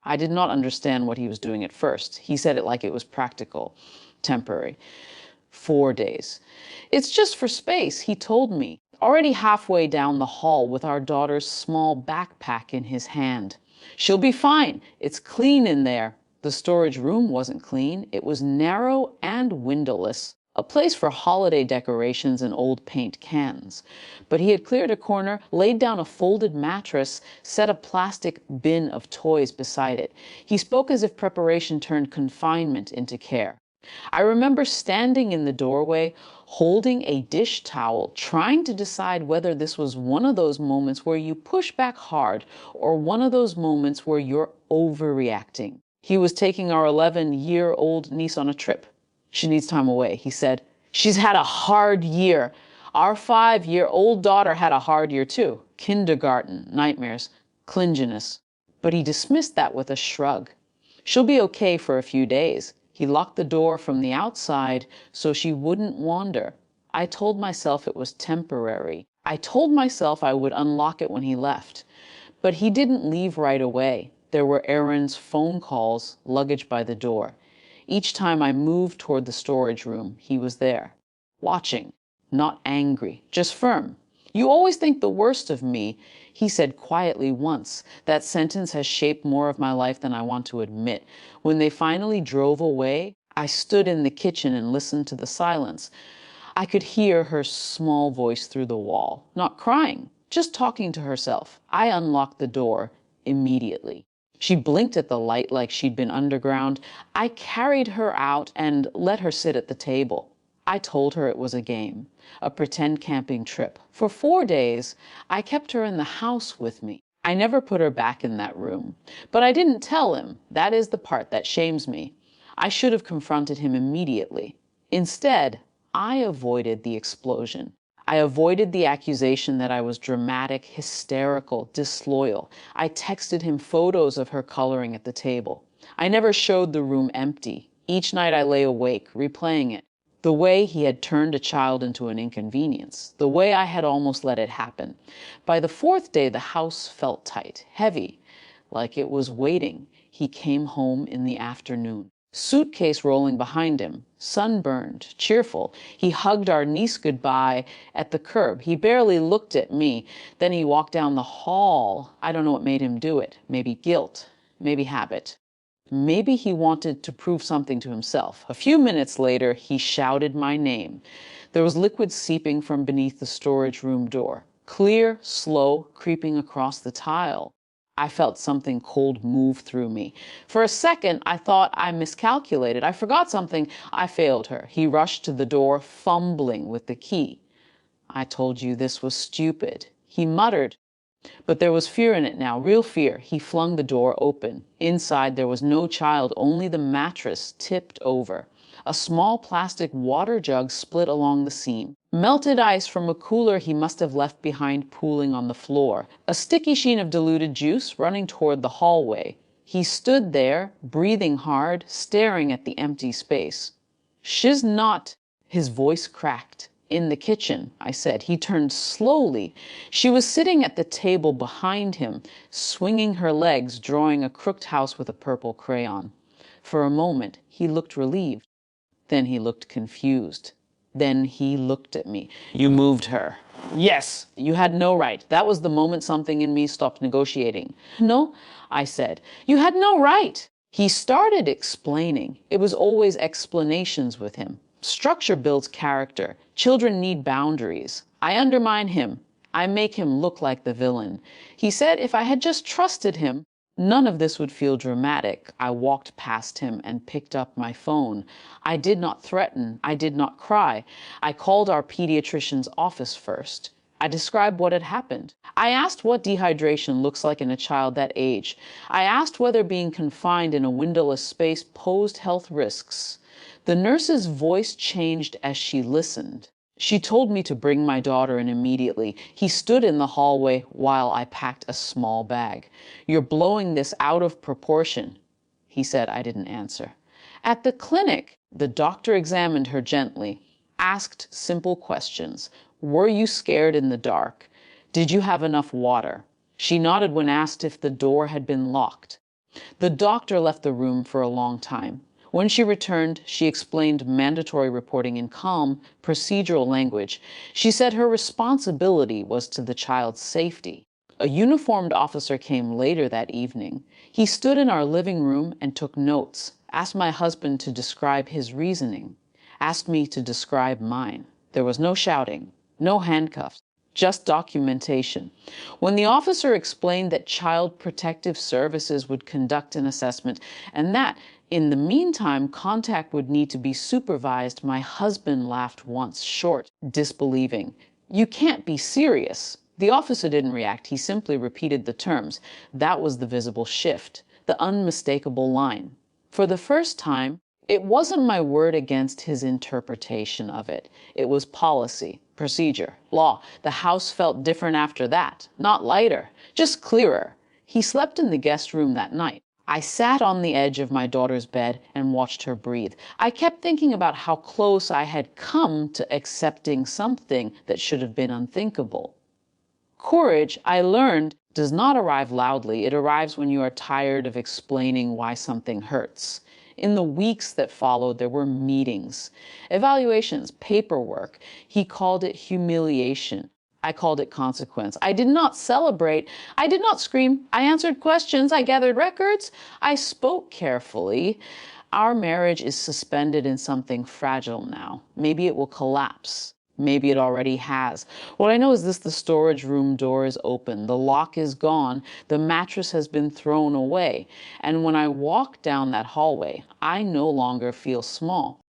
I did not understand what he was doing at first. He said it like it was practical, temporary. 4 days. It's just for space, he told me, already halfway down the hall with our daughter's small backpack in his hand. She'll be fine. It's clean in there. The storage room wasn't clean. It was narrow and windowless, a place for holiday decorations and old paint cans. But he had cleared a corner, laid down a folded mattress, set a plastic bin of toys beside it. He spoke as if preparation turned confinement into care. I remember standing in the doorway, holding a dish towel, trying to decide whether this was one of those moments where you push back hard or one of those moments where you're overreacting. He was taking our 11-year-old niece on a trip. She needs time away, he said. She's had a hard year. Our 5-year-old daughter had a hard year too. Kindergarten, nightmares, clinginess. But he dismissed that with a shrug. She'll be okay for a few days. He locked the door from the outside so she wouldn't wander. I told myself it was temporary. I told myself I would unlock it when he left. But he didn't leave right away. There were errands, phone calls, luggage by the door. Each time I moved toward the storage room, he was there, watching, not angry, just firm. You always think the worst of me, he said quietly once. That sentence has shaped more of my life than I want to admit. When they finally drove away, I stood in the kitchen and listened to the silence. I could hear her small voice through the wall, not crying, just talking to herself. I unlocked the door immediately. She blinked at the light like she'd been underground. I carried her out and let her sit at the table. I told her it was a game, a pretend camping trip. For 4 days, I kept her in the house with me. I never put her back in that room. But I didn't tell him. That is the part that shames me. I should have confronted him immediately. Instead, I avoided the explosion. I avoided the accusation that I was dramatic, hysterical, disloyal. I texted him photos of her coloring at the table. I never showed the room empty. Each night I lay awake, replaying it. The way he had turned a child into an inconvenience, the way I had almost let it happen. By the 4th day, the house felt tight, heavy, like it was waiting. He came home in the afternoon, suitcase rolling behind him, sunburned, cheerful. He hugged our niece goodbye at the curb. He barely looked at me. Then he walked down the hall. I don't know what made him do it. Maybe guilt, maybe habit. Maybe he wanted to prove something to himself. A few minutes later, he shouted my name. There was liquid seeping from beneath the storage room door, clear, slow, creeping across the tile. I felt something cold move through me. For a second, I thought I miscalculated. I forgot something. I failed her. He rushed to the door, fumbling with the key. I told you this was stupid, he muttered. But there was fear in it now, real fear. He flung the door open. Inside there was no child, only the mattress tipped over. A small plastic water jug split along the seam. Melted ice from a cooler he must have left behind pooling on the floor. A sticky sheen of diluted juice running toward the hallway. He stood there, breathing hard, staring at the empty space. "She's not," his voice cracked. "In the kitchen," I said. He turned slowly. She was sitting at the table behind him, swinging her legs, drawing a crooked house with a purple crayon. For a moment, he looked relieved. Then he looked confused. Then he looked at me. "You moved her." "Yes, you had no right." That was the moment something in me stopped negotiating. "No," I said. "You had no right." He started explaining. It was always explanations with him. Structure builds character. Children need boundaries. I undermine him. I make him look like the villain. He said if I had just trusted him, none of this would feel dramatic. I walked past him and picked up my phone. I did not threaten. I did not cry. I called our pediatrician's office first. I described what had happened. I asked what dehydration looks like in a child that age. I asked whether being confined in a windowless space posed health risks. The nurse's voice changed as she listened. She told me to bring my daughter in immediately. He stood in the hallway while I packed a small bag. "You're blowing this out of proportion," he said. I didn't answer. At the clinic, the doctor examined her gently, asked simple questions. "Were you scared in the dark? Did you have enough water?" She nodded when asked if the door had been locked. The doctor left the room for a long time. When she returned, she explained mandatory reporting in calm, procedural language. She said her responsibility was to the child's safety. A uniformed officer came later that evening. He stood in our living room and took notes, asked my husband to describe his reasoning, asked me to describe mine. There was no shouting, no handcuffs, just documentation. When the officer explained that Child Protective Services would conduct an assessment and that, in the meantime, contact would need to be supervised, my husband laughed once, short, disbelieving. "You can't be serious." The officer didn't react. He simply repeated the terms. That was the visible shift, the unmistakable line. For the first time, it wasn't my word against his interpretation of it. It was policy, procedure, law. The house felt different after that. Not lighter, just clearer. He slept in the guest room that night. I sat on the edge of my daughter's bed and watched her breathe. I kept thinking about how close I had come to accepting something that should have been unthinkable. Courage, I learned, does not arrive loudly. It arrives when you are tired of explaining why something hurts. In the weeks that followed, there were meetings, evaluations, paperwork. He called it humiliation. I called it consequence. I did not celebrate. I did not scream. I answered questions. I gathered records. I spoke carefully. Our marriage is suspended in something fragile now. Maybe it will collapse. Maybe it already has. What I know is this: the storage room door is open. The lock is gone. The mattress has been thrown away. And when I walk down that hallway, I no longer feel small.